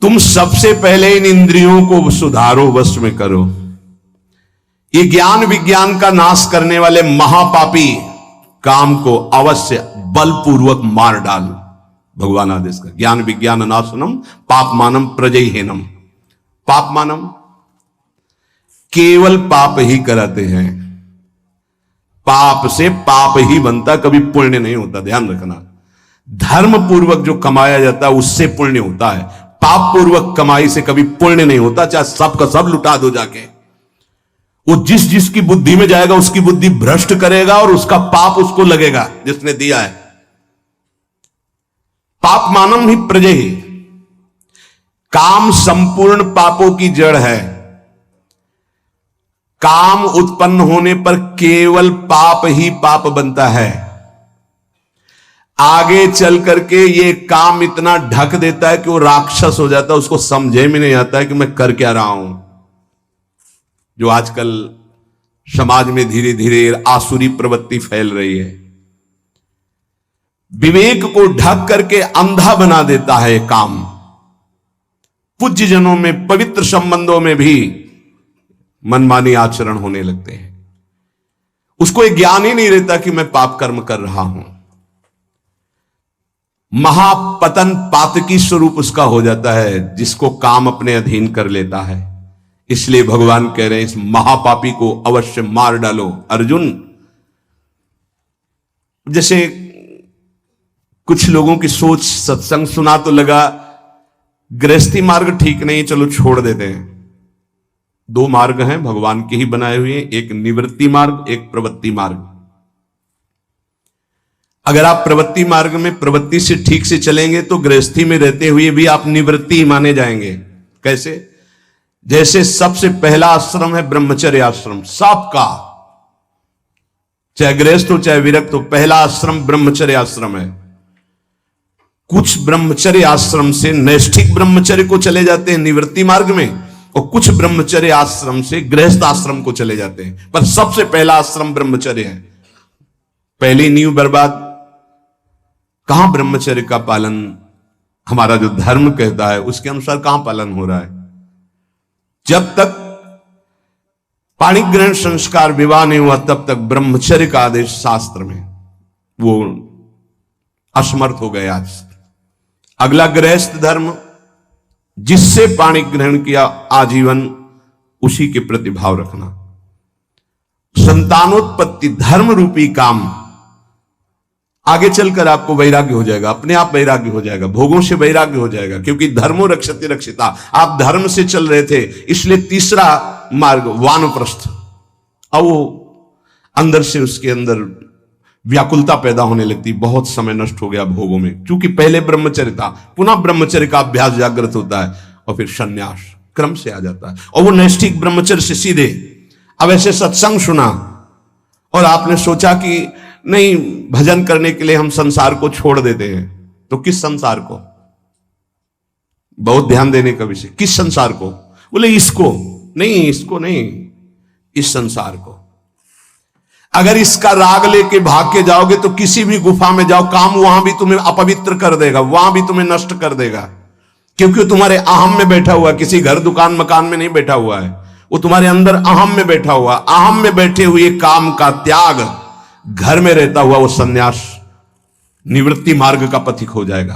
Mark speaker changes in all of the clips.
Speaker 1: तुम सबसे पहले इन इंद्रियों को सुधारो, वश में करो। ये ज्ञान विज्ञान का नाश करने वाले महापापी काम को अवश्य बलपूर्वक मार डाल। भगवान आदेश का ज्ञान विज्ञान नाशनम पाप मानम प्रजयहीनम। पाप मानम केवल पाप ही कराते हैं, पाप से पाप ही बनता, कभी पुण्य नहीं होता, ध्यान रखना। धर्म पूर्वक जो कमाया जाता है उससे पुण्य होता है, पाप पूर्वक कमाई से कभी पुण्य नहीं होता। चाहे सब का सब लुटा दो जाके, वो जिस जिसकी बुद्धि में जाएगा उसकी बुद्धि भ्रष्ट करेगा और उसका पाप उसको लगेगा जिसने दिया है। पाप मानम ही प्रजय ही। काम संपूर्ण पापों की जड़ है। काम उत्पन्न होने पर केवल पाप ही पाप बनता है। आगे चल करके ये काम इतना ढक देता है कि वो राक्षस हो जाता है, उसको समझे में नहीं आता है कि मैं कर क्या रहा हूं। जो आजकल समाज में धीरे धीरे आसुरी प्रवृत्ति फैल रही है, विवेक को ढक करके अंधा बना देता है काम। पूज्य जनों में, पवित्र संबंधों में भी मनमानी आचरण होने लगते हैं। उसको एक ज्ञान ही नहीं रहता कि मैं पाप कर्म कर रहा हूं। महापतन पातकी स्वरूप उसका हो जाता है, जिसको काम अपने अधीन कर लेता है। इसलिए भगवान कह रहे हैं इस महापापी को अवश्य मार डालो। अर्जुन, जैसे कुछ लोगों की सोच, सत्संग सुना तो लगा गृहस्थी मार्ग ठीक नहीं, चलो छोड़ देते हैं। दो मार्ग हैं भगवान के ही बनाए हुए, एक निवृत्ति मार्ग, एक प्रवृत्ति मार्ग। अगर आप प्रवृत्ति मार्ग में प्रवृत्ति से ठीक से चलेंगे तो गृहस्थी में रहते हुए भी आप निवृत्ति माने जाएंगे। कैसे? जैसे सबसे पहला आश्रम है ब्रह्मचर्य आश्रम, सबका, चाहे गृहस्थ हो चाहे विरक्त हो, पहला आश्रम ब्रह्मचर्य आश्रम है। कुछ ब्रह्मचर्य आश्रम से नैष्ठिक ब्रह्मचर्य को चले जाते हैं निवृत्ति मार्ग में, और कुछ ब्रह्मचर्य आश्रम से गृहस्थ आश्रम को चले जाते हैं, पर सबसे पहला आश्रम ब्रह्मचर्य है। पहली नींव बर्बाद। कहां ब्रह्मचर्य का पालन, हमारा जो धर्म कहता है उसके अनुसार कहां पालन हो रहा है? जब तक पाणिग्रहण ग्रहण संस्कार विवाह नहीं हुआ तब तक ब्रह्मचर्य का आदेश शास्त्र में वो असमर्थ हो गए। आज अगला गृहस्थ धर्म, जिससे पाणिग्रहण ग्रहण किया आजीवन उसी के प्रति भाव रखना। संतानोत्पत्ति धर्म रूपी काम, आगे चलकर आपको वैराग्य हो जाएगा, अपने आप वैराग्य हो जाएगा, भोगों से वैराग्य हो जाएगा, क्योंकि धर्मो रक्षते रक्षिता। आप धर्म से चल रहे थे, इसलिए तीसरा मार्ग वानप्रस्थ। अब वो अंदर से उसके अंदर व्याकुलता पैदा होने लगती, बहुत समय नष्ट हो गया भोगों में, क्योंकि पहले ब्रह्मचर्य था, पुनः ब्रह्मचर्य का अभ्यास जागृत होता है और फिर संन्यास क्रम से आ जाता है। और वो नैष्ठिक ब्रह्मचर्य से सीधे, अब ऐसे सत्संग सुना और आपने सोचा कि नहीं, भजन करने के लिए हम संसार को छोड़ देते हैं, तो किस संसार को? बहुत ध्यान देने का विषय, किस संसार को? बोले इसको नहीं, इसको नहीं, इस संसार को। अगर इसका राग लेके भाग के जाओगे तो किसी भी गुफा में जाओ, काम वहां भी तुम्हें अपवित्र कर देगा, वहां भी तुम्हें नष्ट कर देगा, क्योंकि वो तुम्हारे अहम में बैठा हुआ है, किसी घर दुकान मकान में नहीं बैठा हुआ है, वो तुम्हारे अंदर अहम में बैठा हुआ। अहम में बैठे हुए काम का त्याग, घर में रहता हुआ वो सन्यास निवृत्ति मार्ग का पथिक हो जाएगा।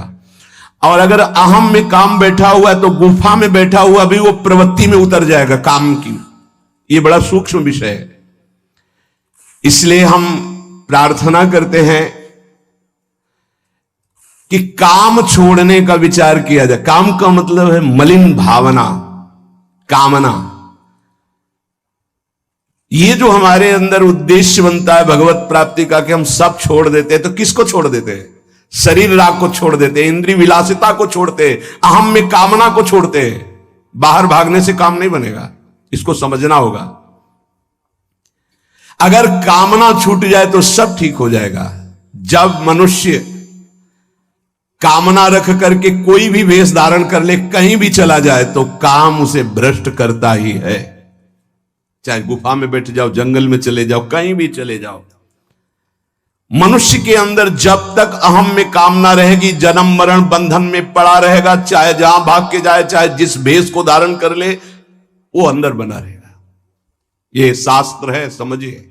Speaker 1: और अगर अहम में काम बैठा हुआ है तो गुफा में बैठा हुआ भी वो प्रवृत्ति में उतर जाएगा काम की। ये बड़ा सूक्ष्म विषय है। इसलिए हम प्रार्थना करते हैं कि काम छोड़ने का विचार किया जाए। काम का मतलब है मलिन भावना, कामना। ये जो हमारे अंदर उद्देश्य बनता है भगवत प्राप्ति का कि हम सब छोड़ देते हैं, तो किसको छोड़ देते हैं? शरीर राग को छोड़ देते हैं, इंद्रिय विलासिता को छोड़ते हैं, अहम में कामना को छोड़ते हैं। बाहर भागने से काम नहीं बनेगा, इसको समझना होगा। अगर कामना छूट जाए तो सब ठीक हो जाएगा। जब मनुष्य कामना रख करके कोई भी वेश धारण कर ले, कहीं भी चला जाए, तो काम उसे भ्रष्ट करता ही है। चाहे गुफा में बैठ जाओ, जंगल में चले जाओ, कहीं भी चले जाओ, मनुष्य के अंदर जब तक अहम में कामना रहेगी, जन्म मरण बंधन में पड़ा रहेगा, चाहे जहां भाग के जाए, चाहे जिस भेष को धारण कर ले, वो अंदर बना रहेगा। ये शास्त्र है, समझिए।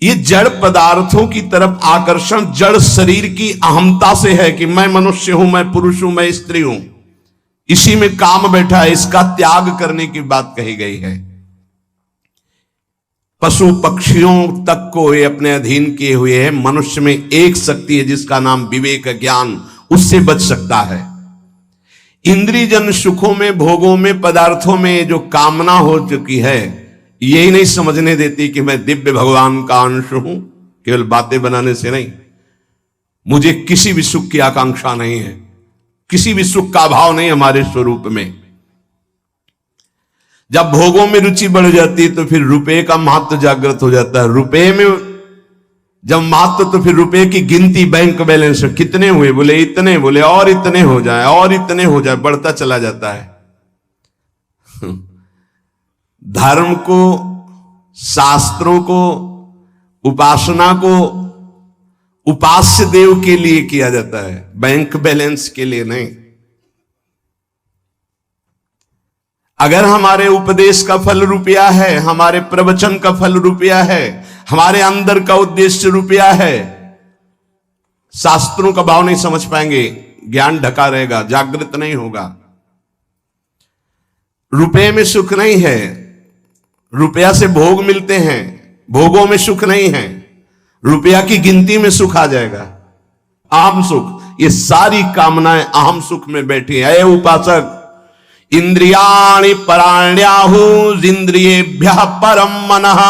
Speaker 1: ये जड़ पदार्थों की तरफ आकर्षण जड़ शरीर की अहमता से है कि मैं मनुष्य हूं, मैं पुरुष हूं, मैं स्त्री हूं, इसी में काम बैठा है। इसका त्याग करने की बात कही गई है। पशु पक्षियों तक को ये अपने अधीन किए हुए हैं। मनुष्य में एक शक्ति है जिसका नाम विवेक ज्ञान, उससे बच सकता है। इंद्रिय जन सुखों में, भोगों में, पदार्थों में जो कामना हो चुकी है, यही नहीं समझने देती कि मैं दिव्य भगवान का अंश हूं। केवल बातें बनाने से नहीं, मुझे किसी भी सुख की आकांक्षा नहीं है, किसी भी सुख का अभाव नहीं हमारे स्वरूप में। जब भोगों में रुचि बढ़ जाती है तो फिर रुपए का महत्व जागृत हो जाता है। रुपए में जब महत्व, तो फिर रुपए की गिनती, बैंक बैलेंस कितने हुए, बोले इतने, बोले और इतने हो जाए, और इतने हो जाए, बढ़ता चला जाता है। धर्म को, शास्त्रों को, उपासना को उपास्य देव के लिए किया जाता है, बैंक बैलेंस के लिए नहीं। अगर हमारे उपदेश का फल रुपया है, हमारे प्रवचन का फल रुपया है, हमारे अंदर का उद्देश्य रुपया है, शास्त्रों का भाव नहीं समझ पाएंगे, ज्ञान ढका रहेगा, जागृत नहीं होगा। रुपये में सुख नहीं है, रुपया से भोग मिलते हैं, भोगों में सुख नहीं है, रुपया की गिनती में सुख आ जाएगा, अहम सुख। ये सारी कामनाएं अहम सुख में बैठी है। ऐ उपासक, इंद्रियाणि पराण्याहु इंद्रियेभ्यः परम मनः,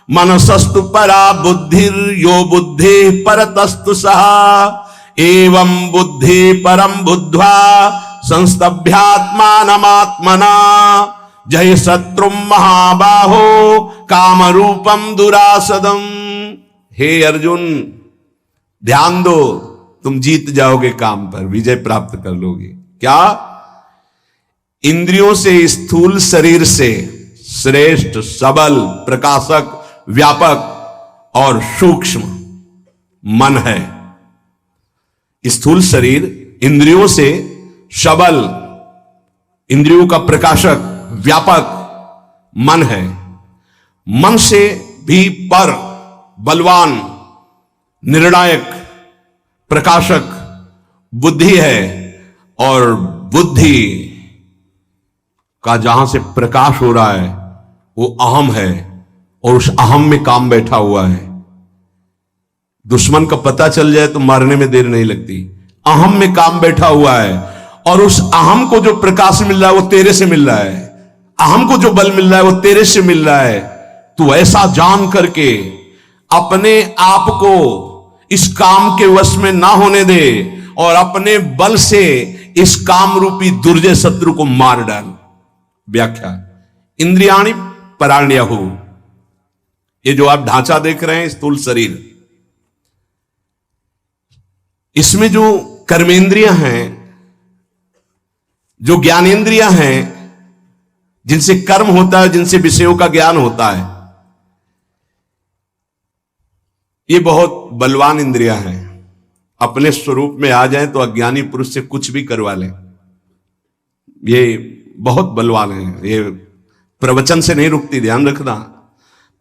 Speaker 1: मनसस्तु परा बुद्धिर यो बुद्धि परतस्तु सः, एवं बुद्धि परम बुद्ध्वा संस्तभ्यात्मानमात्मना, जय शत्रु महाबाहो काम रूपम दुरासदम। हे अर्जुन, ध्यान दो, तुम जीत जाओगे, काम पर विजय प्राप्त कर लोगे। क्या? इंद्रियों से, स्थूल शरीर से श्रेष्ठ, सबल, प्रकाशक, व्यापक और सूक्ष्म मन है। स्थूल शरीर इंद्रियों से सबल, इंद्रियों का प्रकाशक, व्यापक मन है। मन से भी पर, बलवान, निर्णायक, प्रकाशक बुद्धि है, और बुद्धि का जहां से प्रकाश हो रहा है वो अहम है, और उस अहम में काम बैठा हुआ है। दुश्मन का पता चल जाए तो मारने में देर नहीं लगती। अहम में काम बैठा हुआ है, और उस अहम को जो प्रकाश मिल रहा है वो तेरे से मिल रहा है, अहम को जो बल मिल रहा है वो तेरे से मिल रहा है। तू ऐसा जान करके अपने आप को इस काम के वश में ना होने दे, और अपने बल से इस काम रूपी दुर्जय शत्रु को मार डाल। व्याख्या, इंद्रियाणि पराण्याहु, ये जो आप ढांचा देख रहे हैं स्थूल शरीर, इसमें जो कर्मेंद्रियां हैं, जो ज्ञानेंद्रियां हैं, जिनसे कर्म होता है, जिनसे विषयों का ज्ञान होता है, ये बहुत बलवान इंद्रियां हैं। अपने स्वरूप में आ जाएं तो अज्ञानी पुरुष से कुछ भी करवा लें। ये बहुत बलवान है। ये प्रवचन से नहीं रुकती, ध्यान रखना।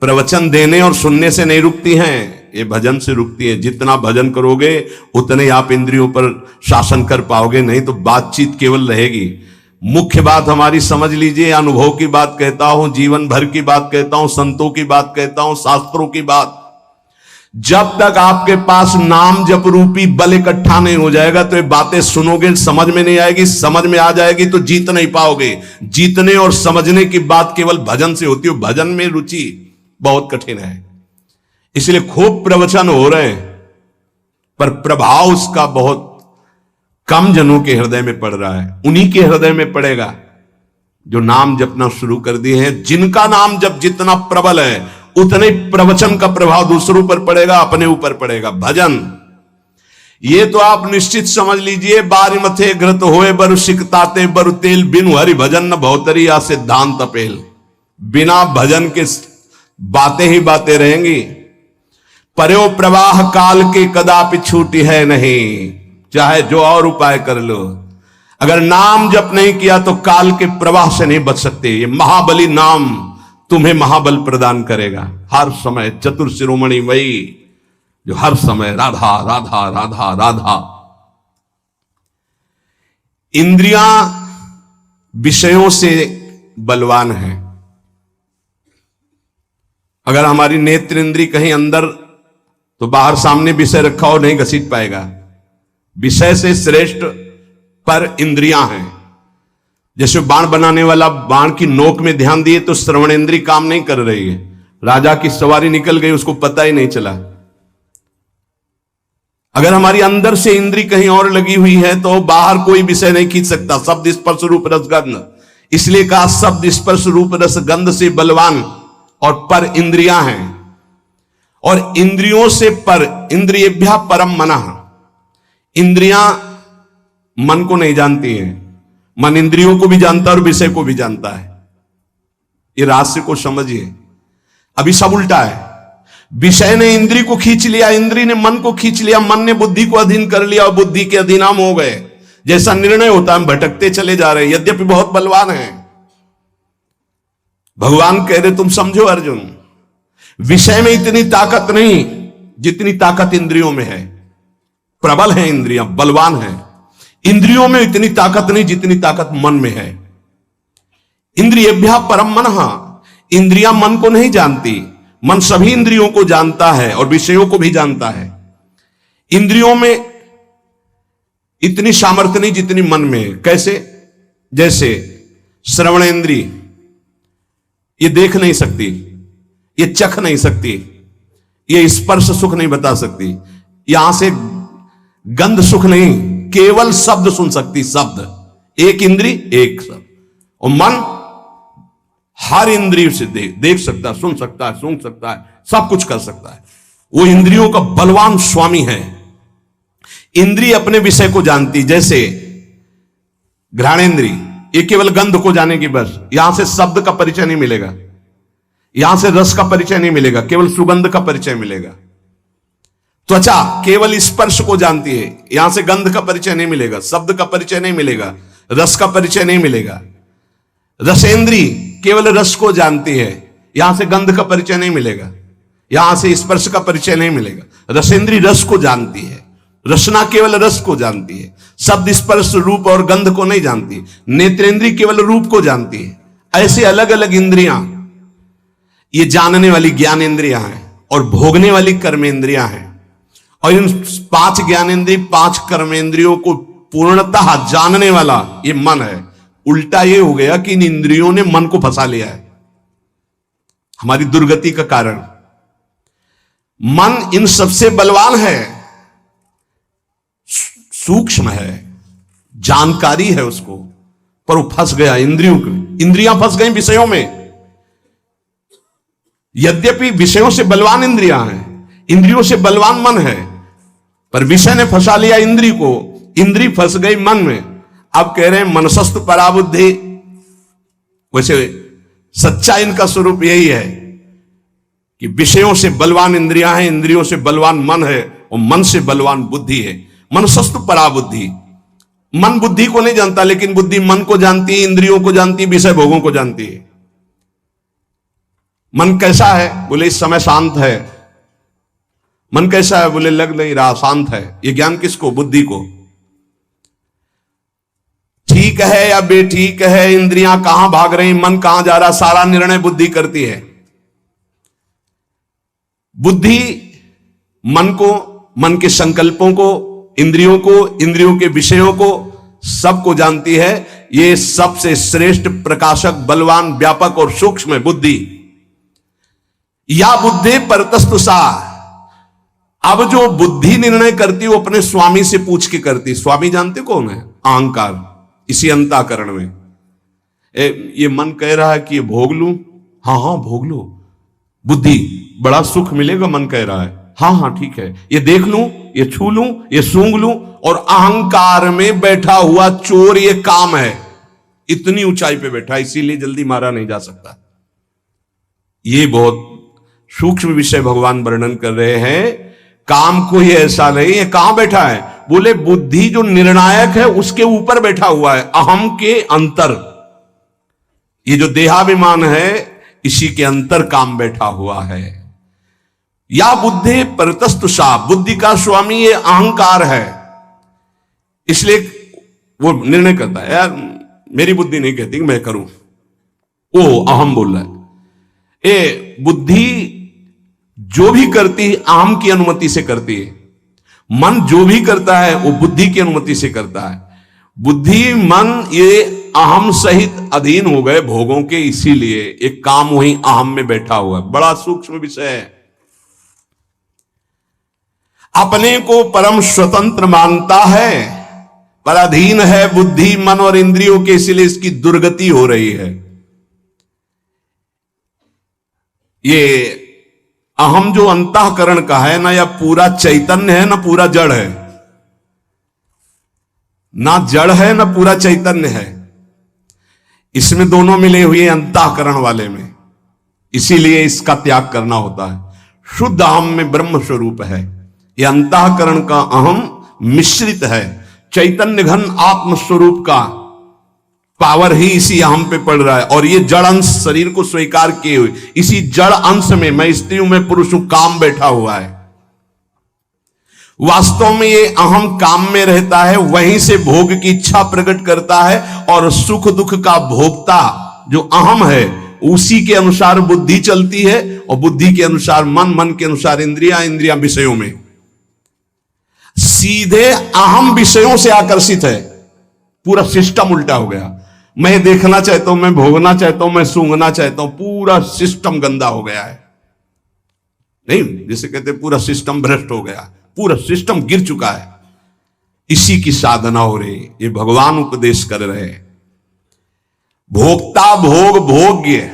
Speaker 1: प्रवचन देने और सुनने से नहीं रुकती हैं, ये भजन से रुकती है। जितना भजन करोगे उतने ही आप इंद्रियों पर शासन कर पाओगे, नहीं तो बातचीत केवल रहेगी। मुख्य बात हमारी समझ लीजिए, अनुभव की बात कहता हूं, जीवन भर की बात कहता हूं, संतों की बात कहता हूं, शास्त्रों की बात। जब तक आपके पास नाम जप रूपी बल इकट्ठा नहीं हो जाएगा तो ये बातें सुनोगे, समझ में नहीं आएगी। समझ में आ जाएगी तो जीत नहीं पाओगे। जीतने और समझने की बात केवल भजन से होती है। भजन में रुचि बहुत कठिन है, इसलिए खूब प्रवचन हो रहे हैं, पर प्रभाव उसका बहुत कम जनों के हृदय में पड़ रहा है। उन्हीं के हृदय में पड़ेगा जो नाम जपना शुरू कर दिए हैं। जिनका नाम जप जितना प्रबल है, उतने प्रवचन का प्रभाव दूसरों पर पड़ेगा, अपने ऊपर पड़ेगा। भजन, ये तो आप निश्चित समझ लीजिए। बारी मथे घृत होए बरु सिकताते बरु तेल, बिनु हरि भजन न भौतरिया सिद्धांत अपेल। बिना भजन के बातें ही बातें रहेंगी। पर्यो प्रवाह काल के कदापि छूटी है नहीं, चाहे जो और उपाय कर लो, अगर नाम जप नहीं किया तो काल के प्रवाह से नहीं बच सकते। ये महाबली नाम तुम्हें महाबल प्रदान करेगा। हर समय चतुर शिरोमणि वही जो हर समय राधा राधा राधा राधा। इंद्रियां विषयों से बलवान है। अगर हमारी नेत्र इंद्री कहीं अंदर तो बाहर सामने विषय रखा हो नहीं घसीट पाएगा। विषय से श्रेष्ठ पर इंद्रियां हैं। जैसे बाण बनाने वाला बाण की नोक में ध्यान दिए तो श्रवण इंद्री काम नहीं कर रही है, राजा की सवारी निकल गई, उसको पता ही नहीं चला। अगर हमारी अंदर से इंद्री कहीं और लगी हुई है तो बाहर कोई विषय नहीं खींच सकता। शब्द स्पर्श रूप रस गंध, इसलिए कहा शब्द स्पर्श रूप रस गंध से बलवान और पर इंद्रियां हैं। और इंद्रियों से पर, इंद्रियेभ्यः परम मनः, इंद्रियां मन को नहीं जानती हैं, मन इंद्रियों को भी जानता है और विषय को भी जानता है। ये रहस्य को समझिए। अभी सब उल्टा है। विषय ने इंद्री को खींच लिया, इंद्री ने मन को खींच लिया, मन ने बुद्धि को अधीन कर लिया और बुद्धि के अधीन हम हो गए। जैसा निर्णय होता है हम भटकते चले जा रहे हैं, यद्यपि बहुत बलवान है। भगवान कह रहे तुम समझो अर्जुन, विषय में इतनी ताकत नहीं जितनी ताकत इंद्रियों में है। प्रबल है इंद्रियां, बलवान है। इंद्रियों में इतनी ताकत नहीं जितनी ताकत मन में है। इंद्रियेभ्यः परम मनः, इंद्रियां मन को नहीं जानती, मन सभी इंद्रियों को जानता है और विषयों को भी जानता है। इंद्रियों में इतनी सामर्थ्य नहीं जितनी मन में है। कैसे? जैसे श्रवण इंद्री ये देख नहीं सकती, ये चख नहीं सकती, ये स्पर्श सुख नहीं बता सकती, यहां से गंध सुख नहीं, केवल शब्द सुन सकती। शब्द एक इंद्री एक शब्द। और मन हर इंद्रिय से देख सकता है, सुन सकता है, सूंघ सकता है, सब कुछ कर सकता है। वो इंद्रियों का बलवान स्वामी है। इंद्रिय अपने विषय को जानती, जैसे घ्राणेन्द्रिय ये केवल गंध को जानेगी बस, यहां से शब्द का परिचय नहीं मिलेगा, यहां से रस का परिचय नहीं मिलेगा, केवल सुगंध का परिचय मिलेगा। त्वचा केवल स्पर्श को जानती है, यहां से गंध का परिचय नहीं मिलेगा, शब्द का परिचय नहीं मिलेगा, रस का परिचय नहीं मिलेगा। रसेंद्रिय केवल रस को जानती है, यहां से गंध का परिचय नहीं मिलेगा, यहां से स्पर्श का परिचय नहीं मिलेगा। रसेंद्रिय रस को जानती है, रसना केवल रस को जानती है, शब्द स्पर्श रूप और गंध को नहीं जानती। नेत्रेंद्रिय केवल रूप को जानती है। ऐसे अलग अलग इंद्रियां, ये जानने वाली ज्ञान इंद्रियां हैं और भोगने वाली कर्मेंद्रियां हैं। और इन 5 ज्ञानेंद्रिय 5 कर्मेंद्रियों को पूर्णतः जानने वाला ये मन है। उल्टा ये हो गया कि इन इंद्रियों ने मन को फंसा लिया है, हमारी दुर्गति का कारण। मन इन सबसे बलवान है, सूक्ष्म है, जानकारी है उसको, पर वो फंस गया इंद्रियों को। इंद्रियां फंस गई विषयों में। यद्यपि विषयों से बलवान इंद्रियां हैं, इंद्रियों से बलवान मन है, पर विषय ने फंसा लिया इंद्रिय को, इंद्रिय फंस गई मन में। अब कह रहे हैं मनसस्तु पराबुद्धि। वैसे सच्चा इनका स्वरूप यही है कि विषयों से बलवान इंद्रियां हैं, इंद्रियों से बलवान मन है और मन से बलवान बुद्धि है। मनसस्तु पराबुद्धि, मन बुद्धि को नहीं जानता, लेकिन बुद्धि मन को जानती है, इंद्रियों को जानती है, विषय भोगों को जानती है। मन कैसा है? बोले इस समय शांत है। मन कैसा है? बोले लग नहीं रहा, शांत है। ये ज्ञान किसको? बुद्धि को। ठीक है या बेठीक है, इंद्रियां कहां भाग रही, मन कहां जा रहा, सारा निर्णय बुद्धि करती है। बुद्धि मन को, मन के संकल्पों को, इंद्रियों को, इंद्रियों के विषयों को, सबको जानती है। ये सबसे श्रेष्ठ प्रकाशक, बलवान, व्यापक और सूक्ष्म है बुद्धि। या बुद्धि परतस्तुषा। अब जो बुद्धि निर्णय करती वो अपने स्वामी से पूछ के करती। स्वामी जानते कौन है? अहंकार। इसी अंतःकरण में ये मन कह रहा है कि ये भोग लूं, हाँ हाँ भोग लो। बुद्धि बड़ा सुख मिलेगा, मन कह रहा है हाँ हाँ ठीक है। ये देख लूं, ये छू लूं, ये सूंघ लूं। और अहंकार में बैठा हुआ चोर ये काम है, इतनी ऊंचाई पे बैठा, इसीलिए जल्दी मारा नहीं जा सकता। ये बहुत सूक्ष्म विषय भगवान वर्णन कर रहे हैं। काम कोई ऐसा नहीं है। कहां बैठा है? बोले बुद्धि जो निर्णायक है उसके ऊपर बैठा हुआ है, अहम के अंतर। ये जो देहाभिमान है इसी के अंतर काम बैठा हुआ है। या बुद्धि परतस्तुषा, बुद्धि का स्वामी ये अहंकार है। इसलिए वो निर्णय करता है, यार मेरी बुद्धि नहीं कहती कि मैं करूं, वो अहम बोल रहा है। ये बुद्धि जो भी करती है अहम की अनुमति से करती है। मन जो भी करता है वो बुद्धि की अनुमति से करता है। बुद्धि मन ये अहम सहित अधीन हो गए भोगों के, इसीलिए एक काम वही अहम में बैठा हुआ है। बड़ा सूक्ष्म विषय है। अपने को परम स्वतंत्र मानता है पर अधीन है बुद्धि, मन और इंद्रियों के, इसलिए इसकी दुर्गति हो रही है। ये अहम जो अंतःकरण का है ना, या पूरा चैतन्य है ना पूरा जड़ है, ना जड़ है ना पूरा चैतन्य है। इसमें दोनों मिले हुए अंतःकरण वाले में, इसीलिए इसका त्याग करना होता है। शुद्ध अहम में ब्रह्म स्वरूप है। यह अंतःकरण का अहम मिश्रित है। चैतन्य घन आत्म स्वरूप का पावर ही इसी अहम पे पड़ रहा है। और ये जड़ अंश शरीर को स्वीकार किए हुए इसी जड़ अंश में, मैं स्त्री हूं मैं पुरुष हूं, काम बैठा हुआ है। वास्तव में ये अहम काम में रहता है, वहीं से भोग की इच्छा प्रकट करता है। और सुख दुख का भोक्ता जो अहम है उसी के अनुसार बुद्धि चलती है, और बुद्धि के अनुसार मन, मन के अनुसार इंद्रियां, इंद्रियां विषयों में। सीधे अहम विषयों से आकर्षित है। पूरा सिस्टम उल्टा हो गया। मैं देखना चाहता हूं, मैं भोगना चाहता हूं, मैं सूंघना चाहता हूं, पूरा सिस्टम गंदा हो गया है। नहीं, जिसे कहते हैं पूरा सिस्टम भ्रष्ट हो गया, पूरा सिस्टम गिर चुका है। इसी की साधना हो रही, ये भगवान उपदेश कर रहे हैं। भोक्ता भोग भोग्य,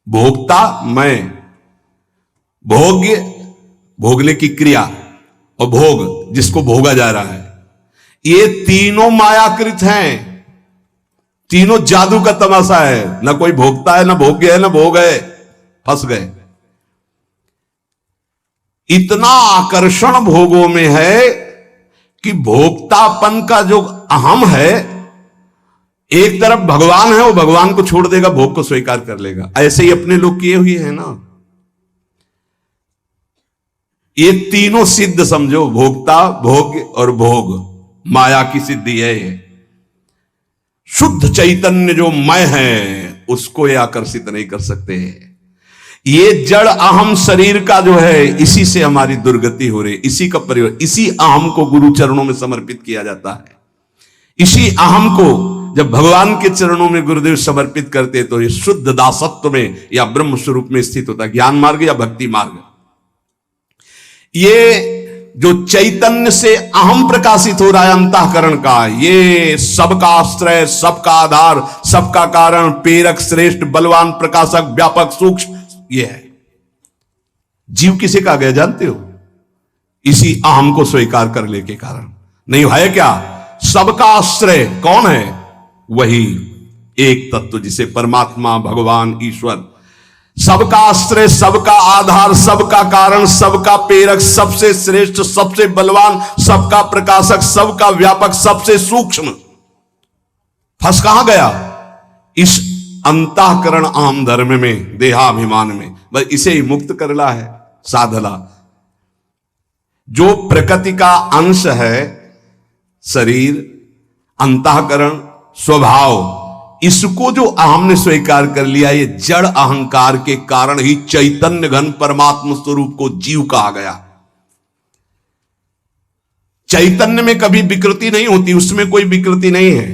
Speaker 1: भोक्ता मैं, भोग्य भोगने की क्रिया, और भोग जिसको भोगा जा रहा है। ये तीनों मायाकृत हैं, तीनों जादू का तमाशा है। ना कोई भोगता है, ना भोग्य है, ना भोग है, फंस गए। इतना आकर्षण भोगों में है कि भोक्तापन का जो अहम है, एक तरफ भगवान है, वो भगवान को छोड़ देगा, भोग को स्वीकार कर लेगा। ऐसे ही अपने लोग किए हुए हैं ना। ये तीनों सिद्ध समझो, भोक्ता, भोग्य और भोग, माया की सिद्धि है ये। शुद्ध चैतन्य जो मैं है उसको ये आकर्षित नहीं कर सकते। ये जड़ अहम शरीर का जो है, इसी से हमारी दुर्गति हो रही, इसी का परिवर्तन, इसी अहम को गुरु चरणों में समर्पित किया जाता है। इसी अहम को जब भगवान के चरणों में गुरुदेव समर्पित करते तो ये शुद्ध दासत्व में या ब्रह्म स्वरूप में स्थित होता है। ज्ञान मार्ग या भक्ति मार्ग। ये जो चैतन्य से अहम प्रकाशित हो रहा है अंतःकरण का, ये सबका आश्रय, सबका आधार, सबका कारण, प्रेरक, श्रेष्ठ, बलवान, प्रकाशक, व्यापक, सूक्ष्म, ये है। जीव किसे कहा गया जानते हो? इसी अहम को स्वीकार करने के कारण। नहीं है क्या? सबका आश्रय कौन है? वही एक तत्व जिसे परमात्मा, भगवान, ईश्वर, सबका आश्रय, सबका आधार, सबका कारण, सबका प्रेरक, सबसे श्रेष्ठ, सबसे बलवान, सबका प्रकाशक, सबका व्यापक, सबसे सूक्ष्म। फंस कहां गया? इस अंतःकरण आम धर्म में, देहाभिमान में। बस इसे ही मुक्त करला है साधला। जो प्रकृति का अंश है, शरीर, अंतःकरण, स्वभाव, इसको जो अहम ने स्वीकार कर लिया, ये जड़ अहंकार के कारण ही चैतन्य घन परमात्मा स्वरूप को जीव कहा गया। चैतन्य में कभी विकृति नहीं होती, उसमें कोई विकृति नहीं है,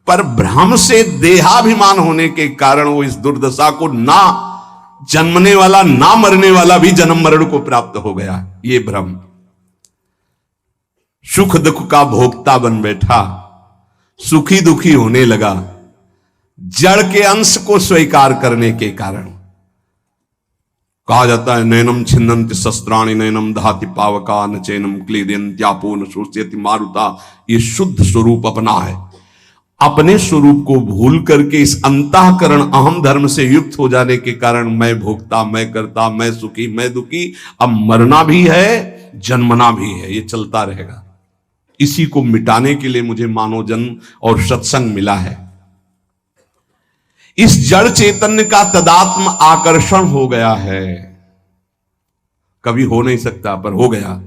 Speaker 1: पर भ्रम से देहाभिमान होने के कारण वो इस दुर्दशा को, ना जन्मने वाला ना मरने वाला भी जन्म मरण को प्राप्त हो गया। ये भ्रम सुख दुख का भोक्ता बन बैठा, सुखी दुखी होने लगा, जड़ के अंश को स्वीकार करने के कारण। कहा जाता है नैनम छिन्नन्ति शस्त्राणि नैनम दहाति पावका न चैनम क्लेदयन्त्यापो न शोष्यति मारुता। ये शुद्ध स्वरूप अपना है। अपने स्वरूप को भूल करके इस अंतःकरण अहम धर्म से युक्त हो जाने के कारण मैं भोगता, मैं करता, मैं सुखी, मैं दुखी, अब मरना भी है, जन्मना भी है, ये चलता रहेगा। इसी को मिटाने के लिए मुझे मानव जन्म और सत्संग मिला है। इस जड़ चैतन्य का तदात्म आकर्षण हो गया है, कभी हो नहीं सकता पर हो गया,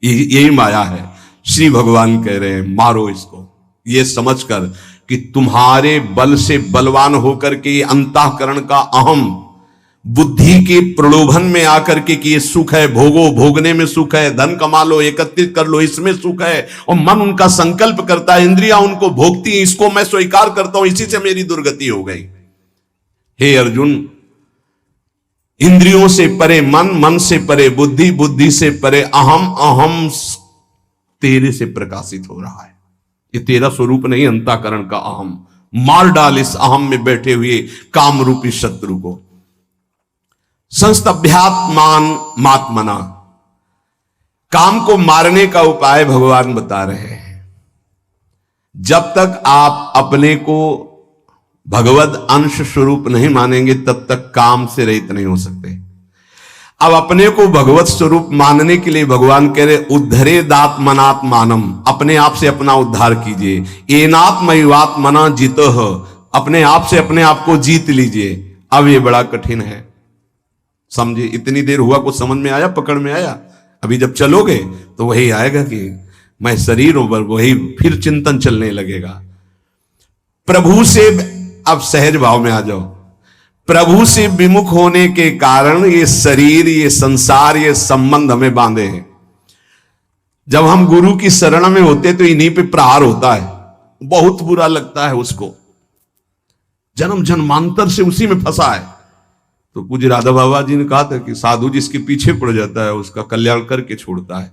Speaker 1: यही माया है। श्री भगवान कह रहे हैं मारो इसको, ये समझकर कि तुम्हारे बल से बलवान होकर के अंतःकरण का अहम बुद्धि के प्रलोभन में आकर के कि ये सुख है, भोगो, भोगने में सुख है, धन कमा लो, एकत्रित कर लो, इसमें सुख है, और मन उनका संकल्प करता है, इंद्रियां उनको भोगती हैं, इसको मैं स्वीकार करता हूं, इसी से मेरी दुर्गति हो गई। हे अर्जुन, इंद्रियों से परे मन, मन से परे बुद्धि, बुद्धि से परे अहम, अहम तेरे से प्रकाशित हो रहा है। ये तेरा स्वरूप नहीं, अंतःकरण का अहम। मार डाल इस अहम में बैठे हुए काम रूपी शत्रु को। संस्तभ्यात्मान मात्मना, काम को मारने का उपाय भगवान बता रहे हैं। जब तक आप अपने को भगवद अंश स्वरूप नहीं मानेंगे तब तक काम से रहित नहीं हो सकते। अब अपने को भगवत स्वरूप मानने के लिए भगवान कह रहे उद्धरे दात्मनात्मानम, अपने आप से अपना उद्धार कीजिए। एनात्मयुवात्मना जितः, अपने आप से अपने आप को जीत लीजिए। अब ये बड़ा कठिन है, समझे? इतनी देर हुआ, कुछ समझ में आया, पकड़ में आया? अभी जब चलोगे तो वही आएगा कि मैं शरीर हूं, वही फिर चिंतन चलने लगेगा। प्रभु से, अब सहज भाव में आ जाओ, प्रभु से विमुख होने के कारण ये शरीर, ये संसार, ये संबंध हमें बांधे हैं। जब हम गुरु की शरण में होते तो इन्हीं पे प्रहार होता है, बहुत बुरा लगता है उसको, जन्म जन्मांतर से उसी में फंसा है। तो पूज्य राधा बाबा जी ने कहा था कि साधु जिसके पीछे पड़ जाता है उसका कल्याण करके छोड़ता है।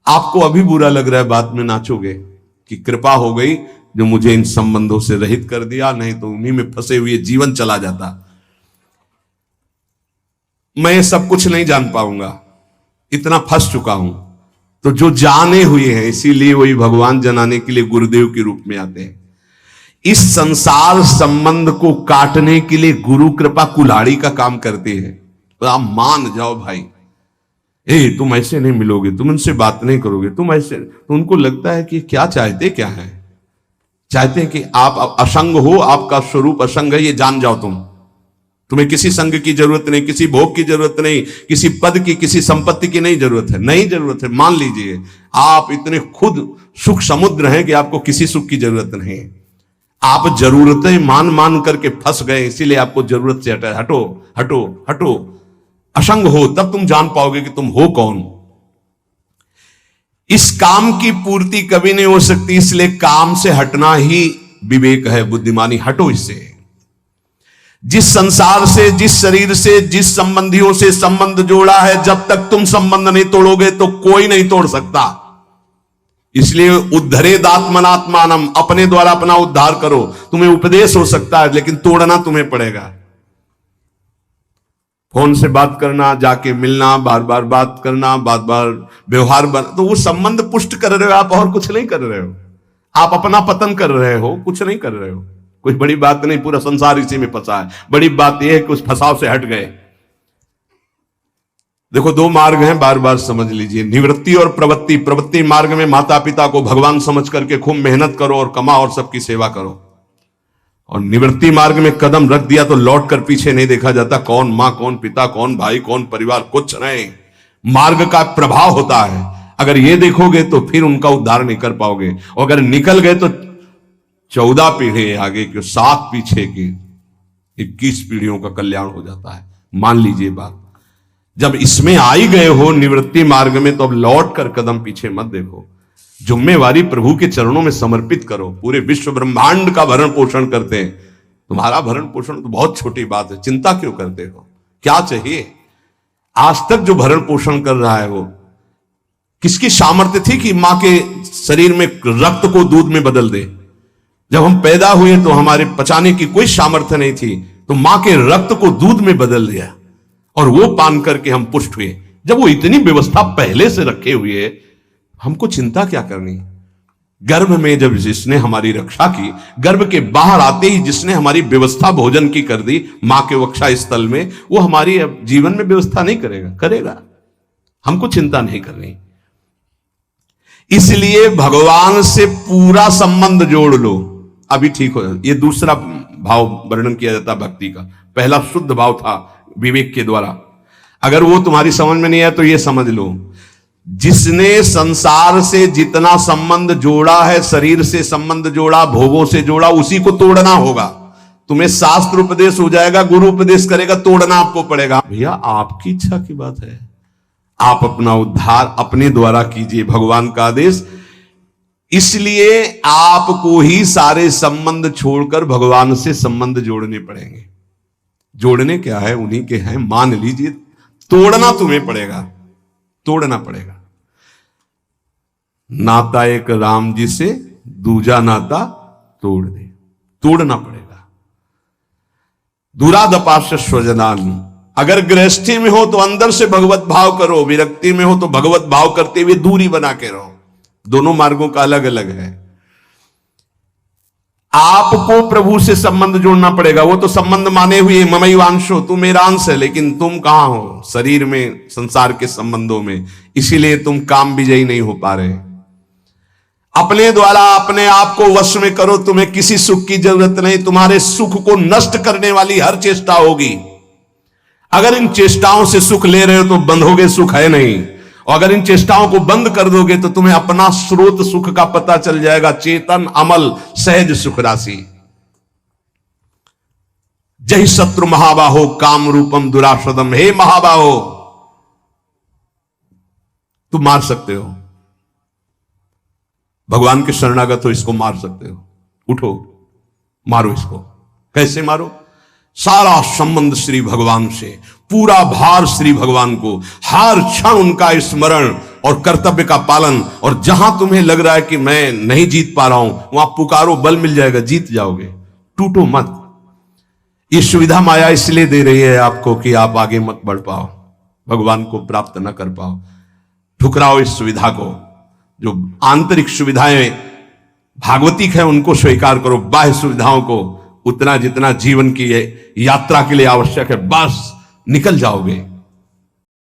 Speaker 1: आपको अभी बुरा लग रहा है, बाद में नाचोगे कि कृपा हो गई जो मुझे इन संबंधों से रहित कर दिया, नहीं तो उन्हीं में फंसे हुए जीवन चला जाता। मैं ये सब कुछ नहीं जान पाऊंगा, इतना फंस चुका हूं। तो जो जाने हुए हैं, इसीलिए वही भगवान जनाने के लिए गुरुदेव के रूप में आते हैं। इस संसार संबंध को काटने के लिए गुरु कृपा कुल्हाड़ी का काम करती है। तो आप मान जाओ भाई, तुम ऐसे नहीं मिलोगे, तुम उनसे बात नहीं करोगे, तुम ऐसे, तो उनको लगता है कि क्या चाहते क्या है, चाहते हैं कि आप असंग हो, आपका स्वरूप असंग है, ये जान जाओ। तुम्हें किसी संग की जरूरत नहीं, किसी भोग की जरूरत नहीं, किसी पद की, किसी संपत्ति की नहीं जरूरत है, नहीं जरूरत है। मान लीजिए आप इतने खुद सुख समुद्र हैं कि आपको किसी सुख की जरूरत नहीं है। आप जरूरतें मान मान करके फंस गए, इसीलिए आपको जरूरत से हटा, हटो हटो हटो। असंग हो तब तुम जान पाओगे कि तुम हो कौन। इस काम की पूर्ति कभी नहीं हो सकती, इसलिए काम से हटना ही विवेक है, बुद्धिमानी। हटो इससे। जिस संसार से, जिस शरीर से, जिस संबंधियों से संबंध जोड़ा है, जब तक तुम संबंध नहीं तोड़ोगे तो कोई नहीं तोड़ सकता। इसलिए उद्धरे दात्मनात्मानम, अपने द्वारा अपना उद्धार करो। तुम्हें उपदेश हो सकता है लेकिन तोड़ना तुम्हें पड़ेगा। फोन से बात करना, जाके मिलना, बार बार बात करना, बार बार व्यवहार तो वो संबंध पुष्ट कर रहे हो आप, और कुछ नहीं कर रहे हो। आप अपना पतन कर रहे हो, कुछ नहीं कर रहे हो। कुछ बड़ी बात नहीं, पूरा संसार इसी में फंसा है। बड़ी बात यह है कि उस फंसाव से हट गए। देखो, दो मार्ग हैं, बार बार समझ लीजिए, निवृत्ति और प्रवृत्ति। प्रवृत्ति मार्ग में माता पिता को भगवान समझ करके खूब मेहनत करो और कमाओ और सबकी सेवा करो। और निवृत्ति मार्ग में कदम रख दिया तो लौट कर पीछे नहीं देखा जाता। कौन मां, कौन पिता, कौन भाई, कौन परिवार, कुछ नहीं। मार्ग का प्रभाव होता है। अगर ये देखोगे तो फिर उनका उद्धार नहीं कर पाओगे, और अगर निकल गए तो 14 पीढ़ी आगे की, 7 पीछे की, 21 पीढ़ियों का कल्याण हो जाता है। मान लीजिए बात। जब इसमें आई गए हो निवृत्ति मार्ग में, तो अब लौट कर कदम पीछे मत देखो। जिम्मेवारी प्रभु के चरणों में समर्पित करो। पूरे विश्व ब्रह्मांड का भरण पोषण करते हैं, तुम्हारा भरण पोषण तो बहुत छोटी बात है। चिंता क्यों करते हो? क्या चाहिए? आज तक जो भरण पोषण कर रहा है वो किसकी सामर्थ्य थी कि मां के शरीर में रक्त को दूध में बदल दे? जब हम पैदा हुए तो हमारे पचाने की कोई सामर्थ्य नहीं थी, तो मां के रक्त को दूध में बदल दिया और वो पान करके हम पुष्ट हुए। जब वो इतनी व्यवस्था पहले से रखे हुए, हमको चिंता क्या करनी? गर्भ में जब जिसने हमारी रक्षा की, गर्भ के बाहर आते ही जिसने हमारी व्यवस्था भोजन की कर दी मां के वक्षा स्थल में, वो हमारी जीवन में व्यवस्था नहीं करेगा? करेगा। हमको चिंता नहीं करनी। इसलिए भगवान से पूरा संबंध जोड़ लो, अभी ठीक हो। ये दूसरा भाव वर्णन किया जाता भक्ति का। पहला शुद्ध भाव था विवेक के द्वारा। अगर वो तुम्हारी समझ में नहीं आया तो ये समझ लो, जिसने संसार से जितना संबंध जोड़ा है, शरीर से संबंध जोड़ा, भोगों से जोड़ा, उसी को तोड़ना होगा। तुम्हें शास्त्र उपदेश हो जाएगा, गुरु उपदेश करेगा, तोड़ना आपको पड़ेगा। भैया आपकी इच्छा की बात है, आप अपना उद्धार अपने द्वारा कीजिए, भगवान का आदेश। इसलिए आपको ही सारे संबंध छोड़कर भगवान से संबंध जोड़ने पड़ेंगे। जोड़ने क्या है, उन्हीं के हैं, मान लीजिए। तोड़ना तुम्हें पड़ेगा, तोड़ना पड़ेगा। नाता एक राम जी से, दूजा नाता तोड़ दे, तोड़ना पड़ेगा। दुरादपाश स्वजनान। अगर गृहस्थी में हो तो अंदर से भगवत भाव करो, विरक्ति में हो तो भगवत भाव करते हुए दूरी बना के रहो। दोनों मार्गों का अलग अलग है। आपको प्रभु से संबंध जोड़ना पड़ेगा। वो तो संबंध माने हुए ममैवांशो, तू मेरा अंश है, लेकिन तुम कहां हो शरीर में, संसार के संबंधों में। इसीलिए तुम काम विजयी नहीं हो पा रहे। अपने द्वारा अपने आप को वश में करो, तुम्हें किसी सुख की जरूरत नहीं। तुम्हारे सुख को नष्ट करने वाली हर चेष्टा होगी। अगर इन चेष्टाओं से सुख ले रहे हो तो बंधोगे, सुख है नहीं। और अगर इन चेष्टाओं को बंद कर दोगे तो तुम्हें अपना स्रोत सुख का पता चल जाएगा। चेतन अमल सहज सुख राशि। जय शत्रु महाबाहो काम रूपम दुराशदम। हे महाबाहो, तुम मार सकते हो, भगवान के शरणागत हो, इसको मार सकते हो। उठो, मारो इसको। कैसे मारो? सारा संबंध श्री भगवान से, पूरा भार श्री भगवान को, हर क्षण उनका स्मरण और कर्तव्य का पालन। और जहां तुम्हें लग रहा है कि मैं नहीं जीत पा रहा हूं, वहां पुकारो, बल मिल जाएगा, जीत जाओगे। टूटो मत। ये सुविधा माया इसलिए दे रही है आपको कि आप आगे मत बढ़ पाओ, भगवान को प्राप्त न कर पाओ। ठुकराओ इस सुविधा को। जो आंतरिक सुविधाएं भागवतिक है उनको स्वीकार करो, बाह्य सुविधाओं को उतना जितना जीवन की यात्रा के लिए आवश्यक है, बस निकल जाओगे।